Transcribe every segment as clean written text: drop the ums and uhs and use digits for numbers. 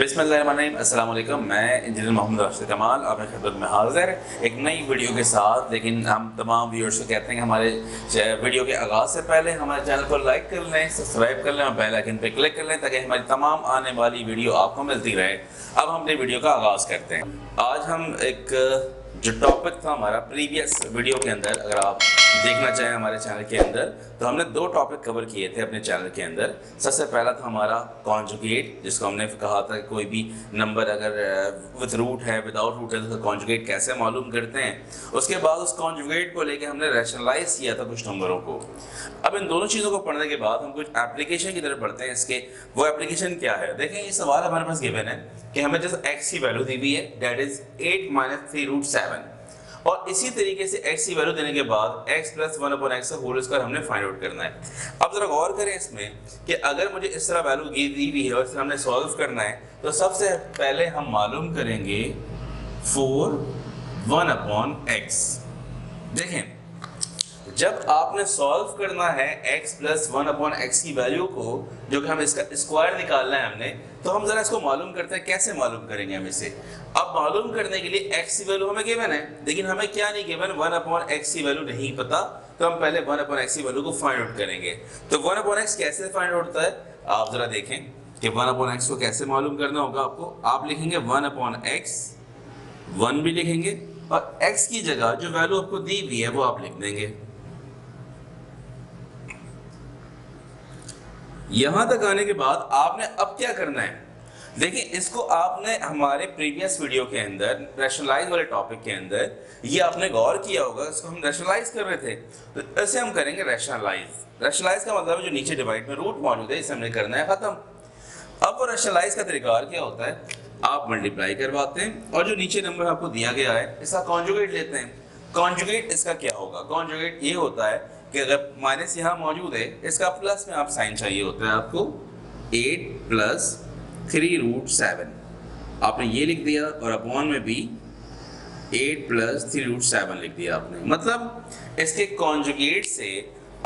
बिस्मिल्लाहिर्रहमानिर्रहीम, अस्सलाम वालेकुम। मैं इंजीनियर मोहम्मद राशिद कमाल आपने खिदमत में हाजिर एक नई वीडियो के साथ। लेकिन हम तमाम व्यूअर्स को कहते हैं कि हमारे वीडियो के आगाज़ से पहले हमारे चैनल को लाइक कर लें, सब्सक्राइब कर लें और बेल आइकन पर क्लिक कर लें ताकि हमारी तमाम आने वाली वीडियो आपको मिलती रहे। अब हम अपने वीडियो का आगाज़ करते हैं। आज हम एक जो टॉपिक था हमारा प्रीवियस वीडियो के अंदर, अगर आप देखना चाहें हमारे चैनल के अंदर, तो हमने दो टॉपिक कवर किए थे अपने चैनल के अंदर। सबसे पहला था हमारा कॉन्जुगेट, जिसको हमने कहा था कि कोई भी नंबर अगर विद रूट है विदाउट रूट है तो उसका कॉन्जुगेट कैसे मालूम करते हैं। उसके बाद उस कॉन्जुगेट को लेकर हमने रैशनलाइज किया था कुछ नंबरों को। अब इन दोनों चीज़ों को पढ़ने के बाद हम कुछ एप्लीकेशन की तरफ बढ़ते हैं। इसके वो एप्लीकेशन क्या है, देखें ये सवाल हमारे पास गिवन है कि हमें जैसे x की वैल्यू दी हुई है, दैट इज 8 - 3√7, और इसी तरीके से x की वैल्यू देने के बाद x + 1/x होल स्क्वायर हमने फाइंड आउट करना है। अब जरा गौर करें इसमें कि अगर मुझे इस तरह वैल्यू दी हुई है और इसे हमने सॉल्व करना है, तो सबसे पहले हम मालूम करेंगे 4 1/x। देखें, जब आपने सॉल्व करना है x + 1/x की वैल्यू को, जो कि हम इसका स्क्वायर निकालना है हमने, तो हम जरा इसको मालूम करते हैं। कैसे मालूम करेंगे हम इसे? अब मालूम करने के लिए x की वैल्यू हमें गिवन है, लेकिन हमें क्या नहीं गिवन, 1/x की वैल्यू नहीं पता। तो हम पहले 1/x की वैल्यू को फाइंड आउट करेंगे। तो 1/x कैसे फाइंड आउट होता है, आप जरा देखें कि 1/x को कैसे मालूम करना होगा आपको। आप लिखेंगे 1/x, 1 भी लिखेंगे, और x की जगह जो वैल्यू आपको दी हुई है वो आप लिख देंगे। यहां तक आने के बाद आपने अब क्या करना है, देखिए इसको आपने हमारे प्रीवियस वीडियो के अंदर रैशनलाइज वाले टॉपिक के अंदर ये आपने गौर किया होगा, इसको हम रैशनलाइज कर रहे थे, तो ऐसे हम करेंगे रैशनलाइज। रैशनलाइज का मतलब है जो नीचे डिवाइड में रूट मौजूद है इसे हमने करना है खत्म। अब वो रैशनलाइज का तरीका क्या होता है, आप मल्टीप्लाई करवाते हैं और जो नीचे नंबर आपको दिया गया है इसका कॉन्जुगेट लेते हैं। कॉन्जुगेट इसका क्या होगा, कॉन्जुगेट ये होता है कि अगर माइनस यहाँ मौजूद है, इसका प्लस में आप साइन चाहिए होता है आपको। 8 + 3√7 आपने ये लिख दिया, और अपॉन में भी 8 + 3√7 लिख दिया आपने। मतलब इसके कॉन्जुगेट से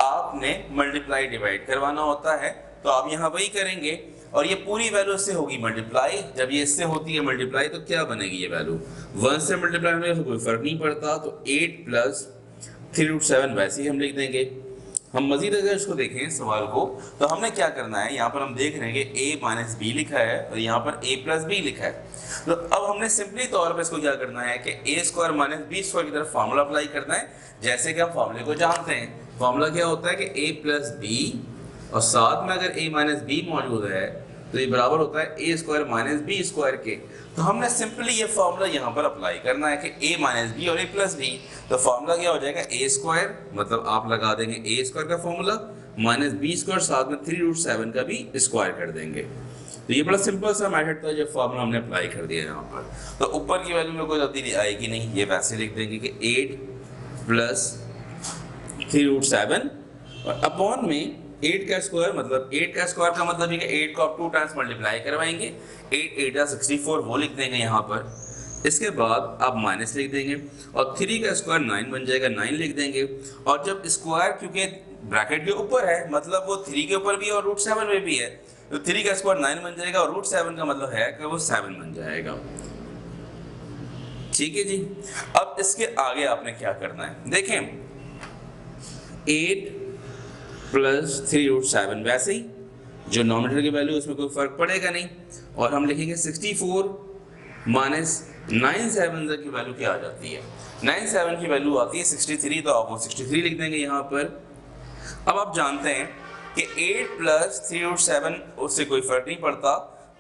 आपने मल्टीप्लाई डिवाइड करवाना होता है, तो आप यहाँ वही करेंगे और ये पूरी वैल्यू इससे होगी मल्टीप्लाई। जब ये इससे होती है मल्टीप्लाई तो क्या बनेगी ये वैल्यू, 1 से मल्टीप्लाई होने से कोई फर्क नहीं पड़ता। तो 8 + 3√7 वैसे ही हम लिख देंगे। हम मजीद अगर इसको देखें सवाल को, तो हमने क्या करना है, यहाँ पर हम देख रहे हैं कि a - b लिखा है और यहाँ पर a + b लिखा है। तो अब हमने सिंपली तौर पर इसको क्या करना है कि a² - b² की तरफ फार्मूला अप्लाई करना है। जैसे कि हम फार्मूले को जानते हैं, फार्मूला क्या होता है कि a + b, और साथ में अगर a - b मौजूद है तो ये बराबर होता है a² - b² के। तो हमने सिंपली ये फार्मूला यहाँ पर अप्लाई करना है कि a - b और a + b। तो फार्मूला क्या हो जाएगा, a², मतलब आप लगा देंगे a² का फार्मूला -b², साथ में 3√7 का भी स्क्वायर कर देंगे। तो ये बड़ा सिंपल सा मेथड था, जो फार्मूला हमने अप्लाई कर दिया यहाँ पर। तो ऊपर की वैल्यू में कोई तब्दीली आएगी नहीं, ये वैसे लिख देंगे कि 8 + 3√7 और अपॉन में 8 का स्क्वायर, मतलब 8 का स्क्वायर का मतलब है कि 8 को आप 2 टाइम्स मल्टीप्लाई करवाएंगे। 8 × 8 = 64 वो लिख देंगे यहाँ पर। इसके बाद आप माइनस लिख देंगे और 3 का स्क्वायर 9 बन जाएगा, 9 लिख देंगे। और जब स्क्वायर क्योंकि ब्रैकेट के ऊपर है, मतलब वो 3 के ऊपर भी है और √7 में भी है, तो 3 का स्क्वायर 9 बन जाएगा और √7 का मतलब है कि वो 7 बन जाएगा। ठीक है जी। अब इसके आगे आपने क्या करना है, देखें 8 + 3√7 वैसे ही जो नॉमिनेटर की वैल्यू उसमें कोई फर्क पड़ेगा नहीं, और हम लिखेंगे 64 - 9/7 की वैल्यू क्या आ जाती है, 9/7 की वैल्यू आती है 63, तो आप वो 63 लिख देंगे यहाँ पर। अब आप जानते हैं कि 8 + 3√7 उससे कोई फर्क नहीं पड़ता,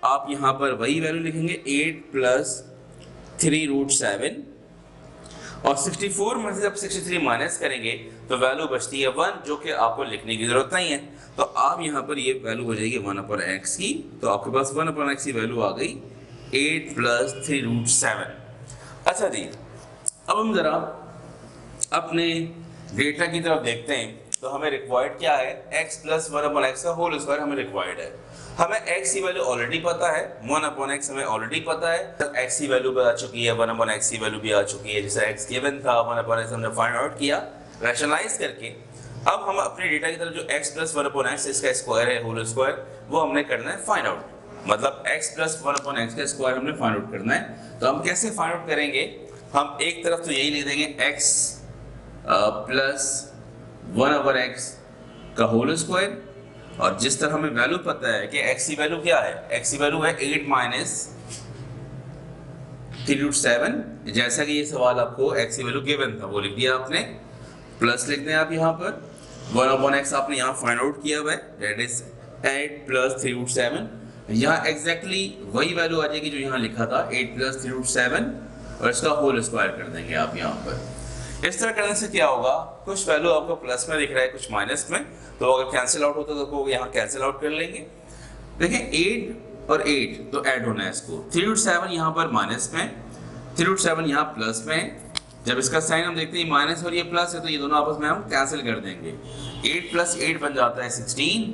आप यहाँ पर वही वैल्यू लिखेंगे 8 + 3√7, और 64 में से जब 63 माइनस करेंगे तो वैल्यू बचती है 1, जो कि आपको लिखने की जरूरत नहीं है। तो आप यहाँ पर ये वैल्यू हो जाएगी 1/x की, तो आपके पास 1/x की वैल्यू आ गई 8 + 3√7। अच्छा जी, अब हम जरा अपने डेटा की तरफ देखते हैं। तो हमें रिक्वायर्ड क्या है, x + 1/x का होल स्क्वायर हमें रिक्वायर्ड है। हमें x की वैल्यू ऑलरेडी पता है, 1/x हमें ऑलरेडी पता है, तो x की वैल्यू भी आ चुकी है, 1/x की वैल्यू भी आ चुकी है। जैसे x गिवन था, 1/x हमने फाइंड आउट किया रैशनलाइज करके। अब हम अपने डेटा की तरफ जो x + 1/x इसका स्क्वायर है, होल स्क्वायर, वो हमने करना है फाइंड आउट। मतलब x प्लस 1/x का स्क्वायर हमने फाइंड आउट करना है। तो हम कैसे फाइंड आउट करेंगे, हम एक तरफ तो यही लिख देंगे x प्लस 1/x का होल स्क्वायर, और जिस तरह हमें वैल्यू पता है कि x की वैल्यू क्या है, x की वैल्यू है 8 माइनस 3√7, जैसा कि ये सवाल आपको x की वैल्यू गिवन था वो लिख दिया आपने, प्लस लिख दें आप यहाँ पर 1/x आपने यहाँ फाइंड आउट किया हुआ है, दैट इज 8 प्लस 3√7। यहाँ एग्जैक्टली वही वैल्यू आ जाएगी जो यहाँ लिखा था 8 प्लस 3√7, और इसका होल स्क्वायर कर देंगे आप यहाँ पर। इस तरह करने से क्या होगा, कुछ वैल्यू आपको प्लस में दिख रहा है कुछ माइनस में, तो अगर कैंसिल आउट होता तो यहाँ कैंसिल आउट कर लेंगे। देखिए 8 और 8 तो ऐड होना है इसको, 3√7 यहाँ पर माइनस में, 3√7 यहाँ प्लस में। जब इसका साइन हम देखते हैं माइनस और ये प्लस है तो ये दोनों आपस में हम कैंसिल कर देंगे। 8 प्लस 8 बन जाता है 16,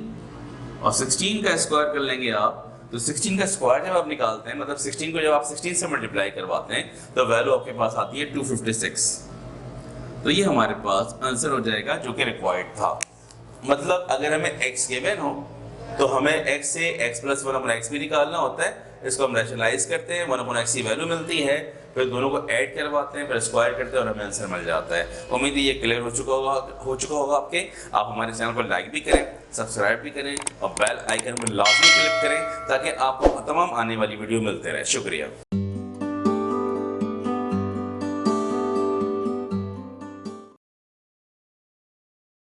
और 16 का स्क्वायर कर लेंगे आप। तो 16 का स्क्वायर जब आप निकालते हैं, मतलब 16 को जब आप 16 से मल्टीप्लाई करवाते हैं तो वैल्यू आपके पास आती है 256। तो ये हमारे पास आंसर हो जाएगा जो कि रिक्वायर्ड था। मतलब अगर हमें x गिवन हो तो हमें x से x प्लस 1/x भी निकालना होता है, इसको हम रैशनलाइज करते हैं, 1/x की वैल्यू मिलती है, फिर दोनों को ऐड करवाते हैं, फिर स्क्वायर करते हैं और हमें आंसर मिल जाता है। उम्मीद है ये क्लियर हो चुका होगा आपके। आप हमारे चैनल को लाइक भी करें, सब्सक्राइब भी करें और बेल आइकन पर लाजमी क्लिक करें ताकि आपको तमाम आने वाली वीडियो मिलते रहे। शुक्रिया।